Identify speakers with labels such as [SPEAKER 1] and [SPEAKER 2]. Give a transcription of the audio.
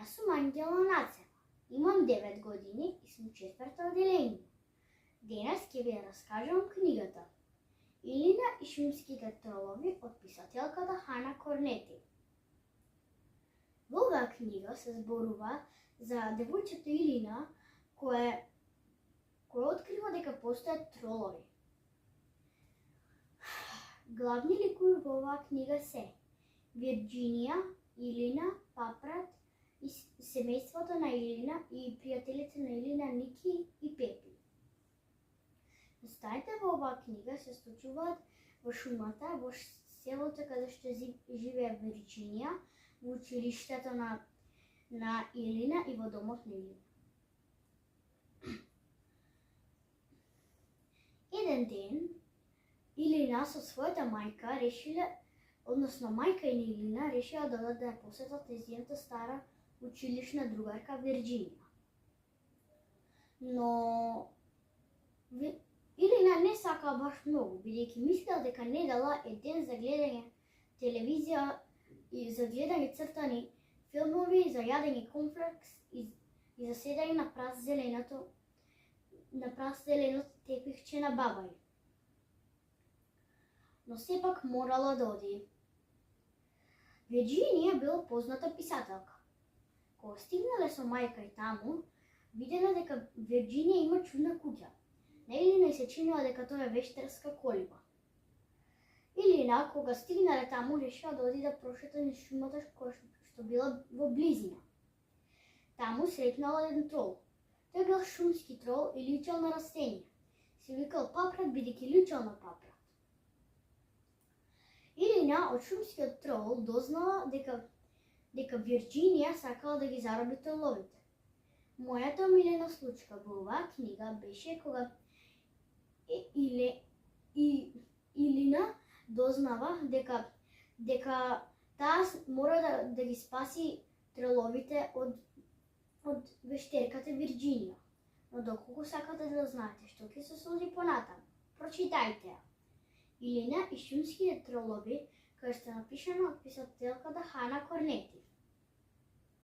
[SPEAKER 1] Јас сум Ангела Нацева. Имам 9 години и сум 4-то одделение. Денес ќе ви раскажам книгата Илина и шумските тролови од писателката Хана Корнети. Во оваа книга се зборува за девојчето Илина која открива дека постојат тролови. Главни ликови во оваа книга се Вирџинија, Илина, Папрат и семејството на Илина и пријателите на Илина Ники и Пепи. Настаните во оваа книга се случуваат во шумата, во селото каде што живее Вирџинија, во училиштето на Илина и во домот на Илина. Еден ден, Илина со својата мајка решила, односно мајка и Илина решила да одат да ја посетат нејзината стара училишна другарка Вирџинија. Но Илина не сака баш многу, бидејќи мислела дека недела е ден за гледање телевизија и за гледање цртани филмови, за јадење конфлекс и за седање на праз зеленото тепихче на баба ѝ. Но сепак морала да оди. Вирџинија била позната писателка. Кога стигнале со мајка и таму, виделе дека Вирџинија има чудна куќа. На Илина и се чинила дека тоа е вештерска колиба. Илина, кога стигнале таму, решила да оди да прошета низ шумата што била во близина. Таму сретнала еден трол. Тој бил шумски трол и личел на растенија. Се викал Папрат, бидејќи личел на Папрат. Илина од шумскиот трол дознала дека Вирџинија сакала да ги зароби троловите. Мојата омилена случка во оваа книга беше кога Илина дознава дека таа мора да ги спаси троловите од вештерката Вирџинија. Но доколку сакате да знаете што ќе се случи понатаму, прочитајте ја. Илина и шумските тролови, која што напишана од писателката Хана Корнети.